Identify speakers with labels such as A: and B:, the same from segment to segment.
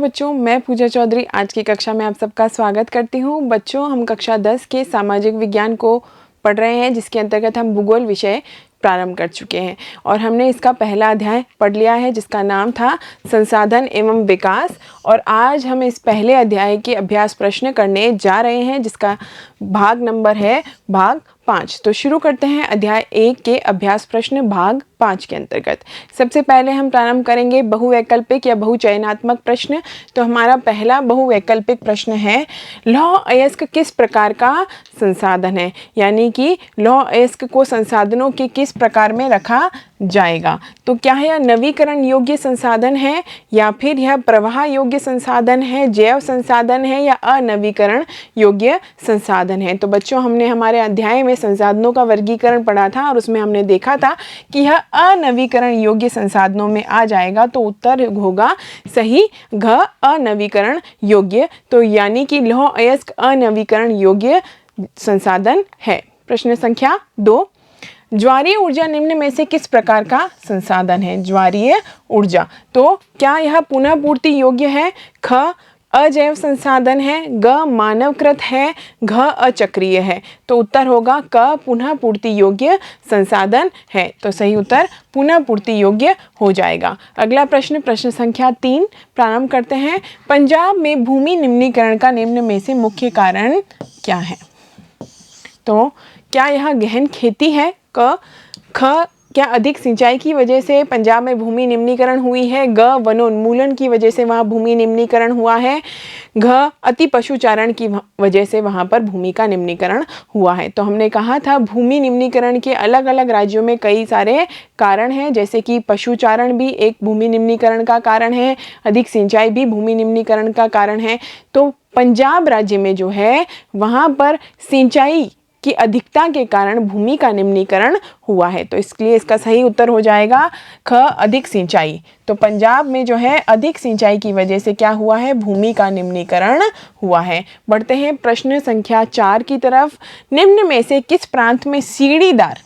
A: बच्चों, मैं पूजा चौधरी आज की कक्षा में आप सबका स्वागत करती हूँ। बच्चों, हम कक्षा 10 के सामाजिक विज्ञान को पढ़ रहे हैं, जिसके अंतर्गत हम भूगोल विषय प्रारंभ कर चुके हैं और हमने इसका पहला अध्याय पढ़ लिया है जिसका नाम था संसाधन एवं विकास। और आज हम इस पहले अध्याय के अभ्यास प्रश्न करने जा रहे हैं जिसका भाग नंबर है भाग 5। तो शुरू करते हैं अध्याय 1 के अभ्यास प्रश्न भाग 5 के अंतर्गत। सबसे पहले हम प्रारंभ करेंगे बहुवैकल्पिक या बहुचयनात्मक प्रश्न। तो हमारा पहला बहुवैकल्पिक प्रश्न है, लौह अयस्क किस प्रकार का संसाधन है, यानी कि लौह अयस्क को संसाधनों के किस प्रकार में रखा जाएगा। तो क्या यह नवीकरण योग्य संसाधन है या फिर यह प्रवाह योग्य संसाधन है, जैव संसाधन है या अनवीकरण योग्य संसाधन है। तो बच्चों, हमने हमारे अध्याय में संसाधनों का वर्गीकरण पढ़ा था और उसमें हमने देखा था कि यह अनवीकरण योग्य संसाधनों में आ जाएगा। तो उत्तर होगा सही घ अनवीकरण योग्य। तो यानी कि लौह अयस्क अनवीकरण योग्य संसाधन है। प्रश्न संख्या 2, ज्वारीय ऊर्जा निम्न में से किस प्रकार का संसाधन है। ज्वारीय ऊर्जा, तो क्या यह पुनः पूर्ति योग्य है, ख अजैव संसाधन है, ग मानवकृत है, घ अचक्रीय है। तो उत्तर होगा क पुनः पूर्ति योग्य संसाधन है। तो सही उत्तर पुनः पूर्ति योग्य हो जाएगा। अगला प्रश्न, प्रश्न संख्या 3 प्रारंभ करते हैं। पंजाब में भूमि निम्नीकरण का निम्न में से मुख्य कारण क्या है। तो क्या यह गहन खेती है, क ख क्या अधिक सिंचाई की वजह से पंजाब में भूमि निम्नीकरण हुई है, ग वनोन्मूलन की वजह से वहाँ भूमि निम्नीकरण हुआ है, घ अति पशुचारण की वजह से वहाँ पर भूमि का निम्नीकरण हुआ है। तो हमने कहा था भूमि निम्नीकरण के अलग अलग राज्यों में कई सारे कारण हैं, जैसे कि पशुचारण भी एक भूमि निम्नीकरण का कारण है, अधिक सिंचाई भी भूमि निम्नीकरण का कारण है। तो पंजाब राज्य में जो है वहाँ पर सिंचाई की अधिकता के कारण भूमि का निम्नीकरण हुआ है। तो इसलिए इसका सही उत्तर हो जाएगा ख अधिक सिंचाई। तो पंजाब में जो है अधिक सिंचाई की वजह से क्या हुआ है, भूमि का निम्नीकरण हुआ है। बढ़ते हैं प्रश्न संख्या 4 की तरफ। निम्न में से किस प्रांत में सीढ़ीदार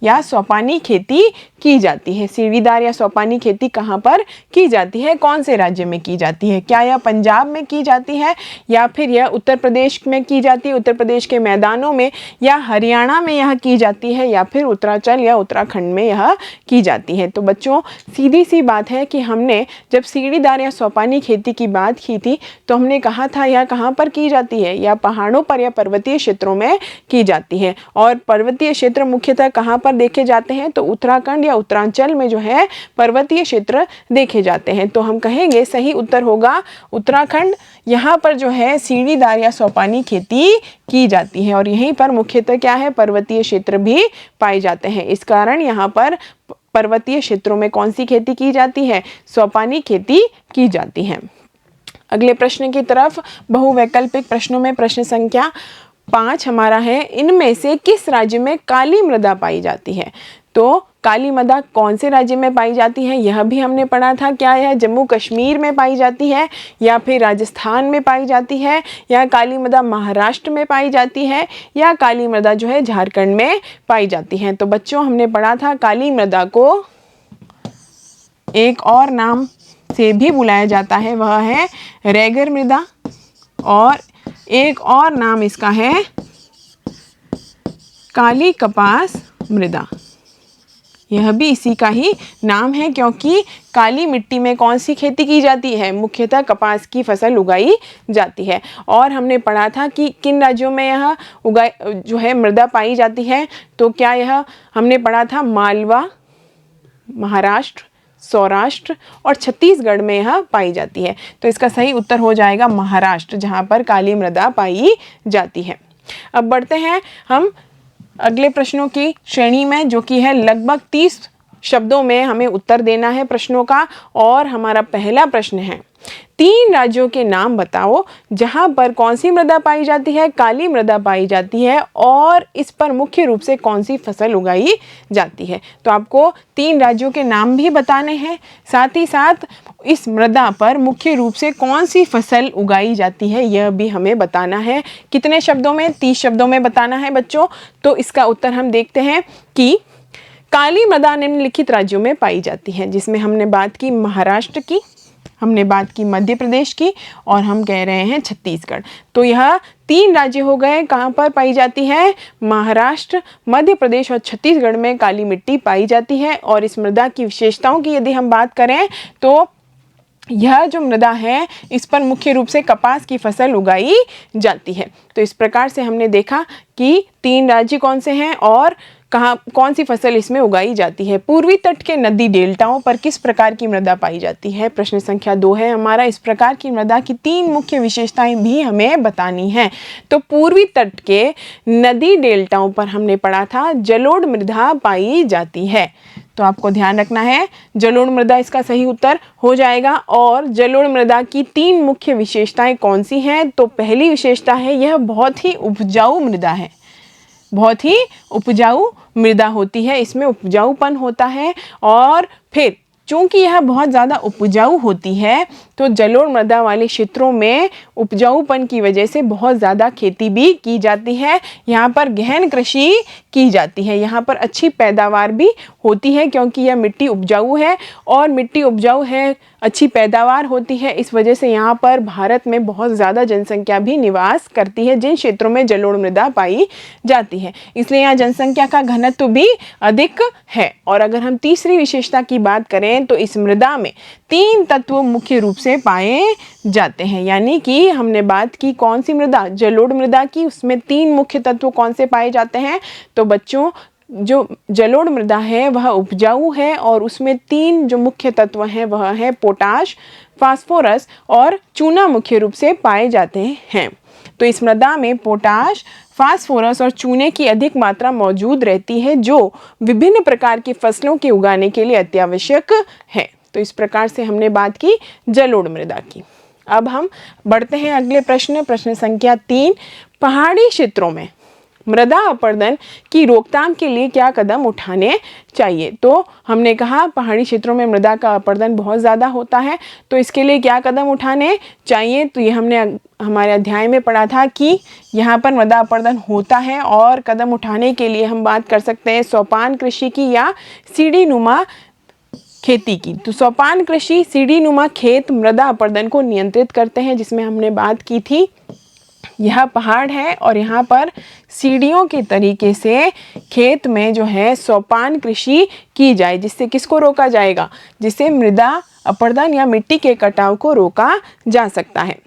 A: या सोपानी खेती की जाती है। सीढ़ीदार या सोपानी खेती कहाँ पर की जाती है, कौन से राज्य में की जाती है। क्या यह पंजाब में की जाती है या फिर यह उत्तर प्रदेश में की जाती है, उत्तर प्रदेश के मैदानों में, या हरियाणा में यह की जाती है, या फिर उत्तरांचल या उत्तराखंड में यह की जाती है। तो बच्चों, सीधी सी बात है कि हमने जब सीढ़ीदार या सोपानी खेती की बात की थी तो हमने कहा था यह कहाँ पर की जाती है, या पहाड़ों पर या पर्वतीय क्षेत्रों में की जाती है। और पर्वतीय क्षेत्र मुख्यतः कहाँ पर देखे जाते हैं, तो उत्तराखंड या उत्तरांचल में जो है पर्वतीय क्षेत्र देखे जाते हैं। तो हम कहेंगे सही उत्तर होगा उत्तराखंड। यहाँ पर जो है सीढ़ीदार या सोपानी खेती की जाती है और यहीं पर मुख्यतः क्या है, पर्वतीय क्षेत्र भी पाए जाते हैं। इस कारण यहाँ पर पर्वतीय क्षेत्रों में कौन सी खेती की जाती है, सोपानी खेती की जाती है। अगले प्रश्न की तरफ, बहुवैकल्पिक प्रश्नों में प्रश्न संख्या 5 हमारा है, इनमें से किस राज्य में काली मृदा पाई जाती है। तो काली मृदा कौन से राज्य में पाई जाती है, यह भी हमने पढ़ा था। क्या यह जम्मू कश्मीर में पाई जाती है, या फिर राजस्थान में पाई जाती है, या काली मृदा महाराष्ट्र में पाई जाती है, या काली मृदा जो है झारखंड में पाई जाती है। तो बच्चों, हमने पढ़ा था काली मृदा को एक और नाम से भी बुलाया जाता है, वह है रेगर मृदा, और एक और नाम इसका है काली कपास मृदा। यह भी इसी का ही नाम है क्योंकि काली मिट्टी में कौन सी खेती की जाती है, मुख्यतः कपास की फसल उगाई जाती है। और हमने पढ़ा था कि किन राज्यों में यह जो है मृदा पाई जाती है। तो क्या यह हमने पढ़ा था, मालवा, महाराष्ट्र, सौराष्ट्र और छत्तीसगढ़ में यह पाई जाती है। तो इसका सही उत्तर हो जाएगा महाराष्ट्र, जहाँ पर काली मृदा पाई जाती है। अब बढ़ते हैं हम अगले प्रश्नों की श्रेणी में, जो कि है लगभग 30 शब्दों में हमें उत्तर देना है प्रश्नों का। और हमारा पहला प्रश्न है, 3 राज्यों के नाम बताओ जहां पर कौन सी मृदा पाई जाती है, काली मृदा पाई जाती है, और इस पर मुख्य रूप से कौन सी फसल उगाई जाती है। तो आपको 3 राज्यों के नाम भी बताने हैं, साथ ही साथ इस मृदा पर मुख्य रूप से कौन सी फसल उगाई जाती है यह भी हमें बताना है। कितने शब्दों में, 30 शब्दों में बताना है बच्चों। तो इसका उत्तर हम देखते हैं कि काली मृदा निम्नलिखित राज्यों में पाई जाती है, जिसमें हमने बात की महाराष्ट्र की, हमने बात की मध्य प्रदेश की और हम कह रहे हैं छत्तीसगढ़। तो यह 3 राज्य हो गए, कहाँ पर पाई जाती है? महाराष्ट्र, मध्य प्रदेश और छत्तीसगढ़ में काली मिट्टी पाई जाती है। और इस मृदा की विशेषताओं की यदि हम बात करें तो यह जो मृदा है इस पर मुख्य रूप से कपास की फसल उगाई जाती है। तो इस प्रकार से हमने देखा कि 3 राज्य कौन से हैं और कहाँ कौन सी फसल इसमें उगाई जाती है। पूर्वी तट के नदी डेल्टाओं पर किस प्रकार की मृदा पाई जाती है? प्रश्न संख्या 2 है हमारा। इस प्रकार की मृदा की 3 मुख्य विशेषताएं भी हमें बतानी है। तो पूर्वी तट के नदी डेल्टाओं पर हमने पढ़ा था जलोढ़ मृदा पाई जाती है। तो आपको ध्यान रखना है, जलोढ़ मृदा इसका सही उत्तर हो जाएगा। और जलोढ़ मृदा की 3 मुख्य विशेषताएं कौन सी हैं? तो पहली विशेषता है यह बहुत ही उपजाऊ मृदा है, बहुत ही उपजाऊ मृदा होती है, इसमें उपजाऊपन होता है। और फिर चूंकि यह बहुत ज़्यादा उपजाऊ होती है तो जलोढ़ मृदा वाले क्षेत्रों में उपजाऊपन की वजह से बहुत ज़्यादा खेती भी की जाती है। यहाँ पर गहन कृषि की जाती है, यहाँ पर अच्छी पैदावार भी होती है क्योंकि यह मिट्टी उपजाऊ है। और मिट्टी उपजाऊ है, अच्छी पैदावार होती है, इस वजह से यहाँ पर भारत में बहुत ज़्यादा जनसंख्या भी निवास करती है जिन क्षेत्रों में जलोढ़ मृदा पाई जाती है। इसलिए यहाँ जनसंख्या का घनत्व भी अधिक है। और अगर हम तीसरी विशेषता की बात करें तो इस मृदा में 3 तत्व मुख्य रूप से पाए जाते हैं। यानी कि हमने बात की कौन सी मृदा? जलोढ़ मृदा की। उसमें 3 मुख्य तत्व कौन से पाए जाते हैं? तो बच्चों जो जलोढ़ मृदा है वह उपजाऊ है और उसमें 3 जो मुख्य तत्व हैं वह है पोटाश, फास्फोरस और चूना मुख्य रूप से पाए जाते हैं। तो इस मृदा में पोटाश, फास्फोरस और चूने की अधिक मात्रा मौजूद रहती है जो विभिन्न प्रकार की फसलों के उगाने के लिए अत्यावश्यक है। तो इस प्रकार से हमने बात की जलोढ़ मृदा की। अब हम बढ़ते हैं अगले प्रश्न संख्या 3। पहाड़ी क्षेत्रों में मृदा अपरदन की रोकथाम के लिए क्या कदम उठाने चाहिए? तो हमने कहा पहाड़ी क्षेत्रों में मृदा का अपरदन बहुत ज़्यादा होता है, तो इसके लिए क्या कदम उठाने चाहिए? तो ये हमने हमारे अध्याय में पढ़ा था कि यहाँ पर मृदा अपरदन होता है और कदम उठाने के लिए हम बात कर सकते हैं सोपान कृषि की या सीढ़ी नुमा खेती की। तो सोपान कृषि, सीढ़ी नुमा खेत मृदा अपरदन को नियंत्रित करते हैं, जिसमें हमने बात की थी यह पहाड़ है और यहाँ पर सीढ़ियों के तरीके से खेत में जो है सोपान कृषि की जाए, जिससे किसको रोका जाएगा? जिससे मृदा अपरदन या मिट्टी के कटाव को रोका जा सकता है।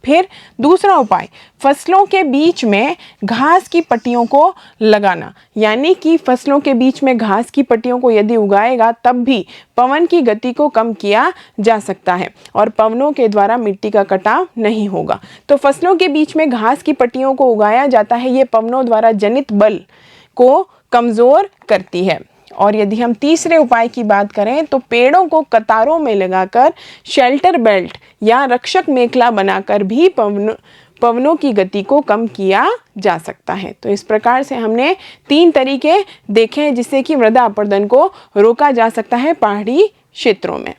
A: फिर दूसरा उपाय, फसलों के बीच में घास की पट्टियों को लगाना। यानी कि फसलों के बीच में घास की पट्टियों को यदि उगाएगा तब भी पवन की गति को कम किया जा सकता है और पवनों के द्वारा मिट्टी का कटाव नहीं होगा। तो फसलों के बीच में घास की पट्टियों को उगाया जाता है, ये पवनों द्वारा जनित बल को कमज़ोर करती है। और यदि हम तीसरे उपाय की बात करें तो पेड़ों को कतारों में लगाकर शेल्टर बेल्ट या रक्षक मेखला बनाकर भी पवनों की गति को कम किया जा सकता है। तो इस प्रकार से हमने 3 तरीके देखे हैं जिससे कि मृदा अपरदन को रोका जा सकता है पहाड़ी क्षेत्रों में।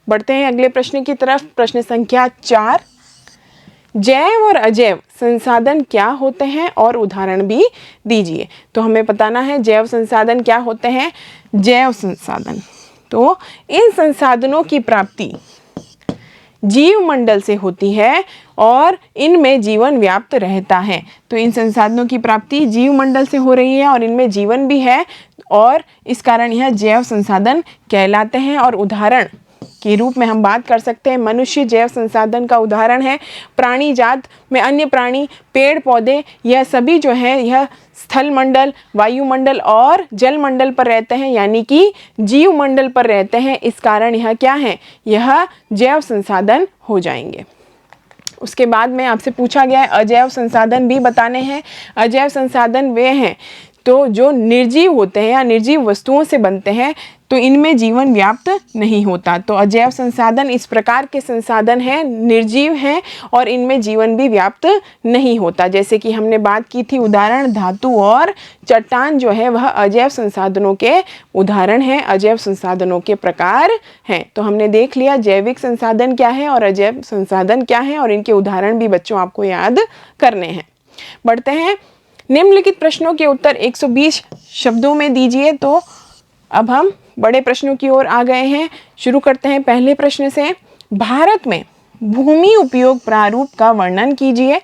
A: बढ़ते हैं अगले प्रश्न की तरफ। प्रश्न संख्या 4। जैव और अजैव संसाधन क्या होते हैं और उदाहरण भी दीजिए। तो हमें बताना है जैव संसाधन क्या होते हैं। जैव संसाधन, तो इन संसाधनों की प्राप्ति जीव मंडल से होती है और इनमें जीवन व्याप्त रहता है। तो इन संसाधनों की प्राप्ति जीव मंडल से हो रही है और इनमें जीवन भी है और इस कारण यह जैव संसाधन कहलाते हैं। और उदाहरण के रूप में हम बात कर सकते हैं, मनुष्य जैव संसाधन का उदाहरण है। प्राणी जात में अन्य प्राणी, पेड़ पौधे, यह सभी जो है यह स्थल मंडल, वायुमंडल और जल मंडल पर रहते हैं, यानी कि जीव मंडल पर रहते हैं। इस कारण यह क्या है? यह जैव संसाधन हो जाएंगे। उसके बाद में आपसे पूछा गया है अजैव संसाधन भी बताने हैं। अजैव संसाधन वे हैं तो जो निर्जीव होते हैं या निर्जीव वस्तुओं से बनते हैं, तो इनमें जीवन व्याप्त नहीं होता। तो अजैव संसाधन इस प्रकार के संसाधन हैं, निर्जीव हैं और इनमें जीवन भी व्याप्त नहीं होता। जैसे कि हमने बात की थी उदाहरण, धातु और चट्टान जो है वह अजैव संसाधनों के उदाहरण हैं, अजैव संसाधनों के प्रकार हैं। तो हमने देख लिया जैविक संसाधन क्या है और अजैव संसाधन क्या है और इनके उदाहरण भी बच्चों आपको याद करने हैं। बढ़ते हैं, निम्नलिखित प्रश्नों के उत्तर 120 शब्दों में दीजिए। तो अब हम बड़े प्रश्नों की ओर आ गए हैं। शुरू करते हैं पहले प्रश्न से। भारत में भूमि उपयोग प्रारूप का वर्णन कीजिए।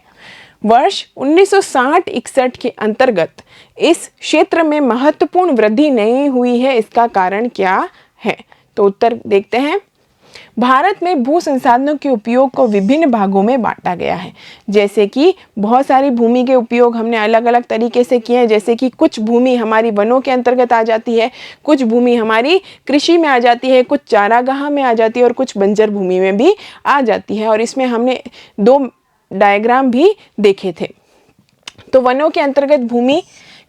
A: वर्ष 1960-61 के अंतर्गत इस क्षेत्र में महत्वपूर्ण वृद्धि नहीं हुई है, इसका कारण क्या है? तो उत्तर देखते हैं। भारत में भू संसाधनों के उपयोग को विभिन्न भागों में बांटा गया है। जैसे कि बहुत सारी भूमि के उपयोग हमने अलग अलग तरीके से किए हैं। जैसे कि कुछ भूमि हमारी वनों के अंतर्गत आ जाती है, कुछ भूमि हमारी कृषि में आ जाती है, कुछ चारागाह में आ जाती है और कुछ बंजर भूमि में भी आ जाती है। और इसमें हमने 2 डायग्राम भी देखे थे। तो वनों के अंतर्गत भूमि,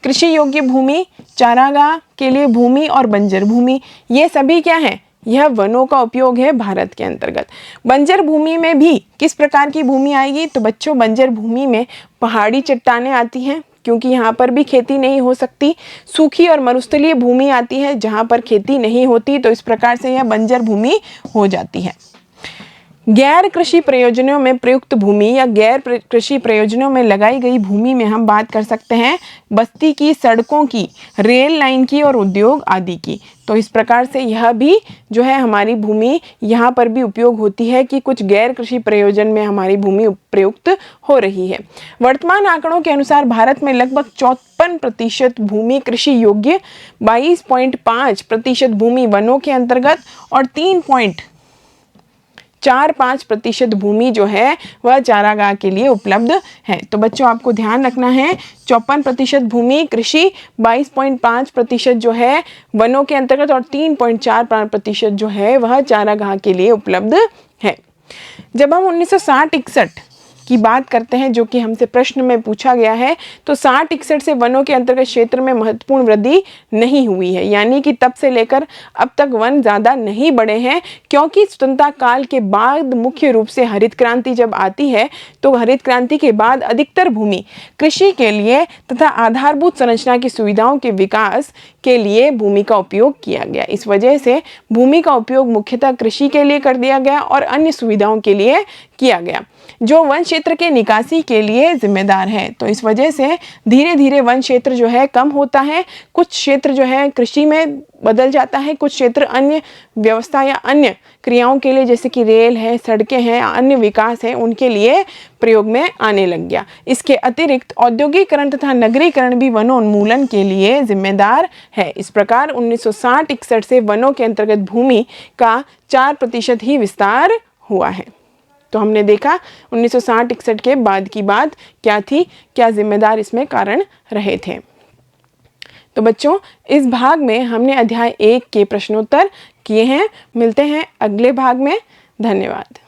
A: कृषि योग्य भूमि, चारागाह के लिए भूमि और बंजर भूमि, ये सभी क्या है? यह वनों का उपयोग है भारत के अंतर्गत। बंजर भूमि में भी किस प्रकार की भूमि आएगी? तो बच्चों, बंजर भूमि में पहाड़ी चट्टानें आती हैं, क्योंकि यहाँ पर भी खेती नहीं हो सकती। सूखी और मरुस्थलीय भूमि आती है, जहाँ पर खेती नहीं होती। तो इस प्रकार से यह बंजर भूमि हो जाती है। गैर कृषि प्रयोजनों में प्रयुक्त भूमि या गैर कृषि प्रयोजनों में लगाई गई भूमि में हम बात कर सकते हैं बस्ती की, सड़कों की, रेल लाइन की और उद्योग आदि की। तो इस प्रकार से यह भी जो है हमारी भूमि यहाँ पर भी उपयोग होती है कि कुछ गैर कृषि प्रयोजन में हमारी भूमि प्रयुक्त हो रही है। वर्तमान आंकड़ों के अनुसार भारत में लगभग 54% भूमि कृषि योग्य, 22.5% भूमि वनों के अंतर्गत और 3.45% भूमि जो है वह चारागाह के लिए उपलब्ध है। तो बच्चों, आपको ध्यान रखना है 54% भूमि कृषि, 22.5% जो है वनों के अंतर्गत और 3.45% जो है वह चारागाह के लिए उपलब्ध है। जब हम 1960-61 की बात करते हैं, जो कि हमसे प्रश्न में पूछा गया है, तो 60-61 से वनों के अंतर्गत क्षेत्र में महत्वपूर्ण वृद्धि नहीं हुई है। यानी कि तब से लेकर अब तक वन ज़्यादा नहीं बढ़े हैं, क्योंकि स्वतंत्रता काल के बाद मुख्य रूप से हरित क्रांति जब आती है, तो हरित क्रांति के बाद अधिकतर भूमि कृषि के लिए तथा आधारभूत संरचना की सुविधाओं के विकास के लिए भूमि का उपयोग किया गया। इस वजह से भूमि का उपयोग मुख्यतः कृषि के लिए कर दिया गया और अन्य सुविधाओं के लिए किया गया, जो वन क्षेत्र के निकासी के लिए जिम्मेदार है। तो इस वजह से धीरे धीरे वन क्षेत्र जो है कम होता है, कुछ क्षेत्र जो है कृषि में बदल जाता है, कुछ क्षेत्र अन्य व्यवस्था या अन्य क्रियाओं के लिए, जैसे कि रेल है, सड़कें हैं, अन्य विकास है, उनके लिए प्रयोग में आने लग गया। इसके अतिरिक्त औद्योगिकरण तथा नगरीकरण भी वनोन्मूलन के लिए जिम्मेदार है। इस प्रकार 1960-61 से वनों के अंतर्गत भूमि का 4% ही विस्तार हुआ है। तो हमने देखा 1960-61 के बाद की बात क्या थी, क्या जिम्मेदार इसमें कारण रहे थे। तो बच्चों, इस भाग में हमने अध्याय 1 के प्रश्नोत्तर किए हैं। मिलते हैं अगले भाग में। धन्यवाद।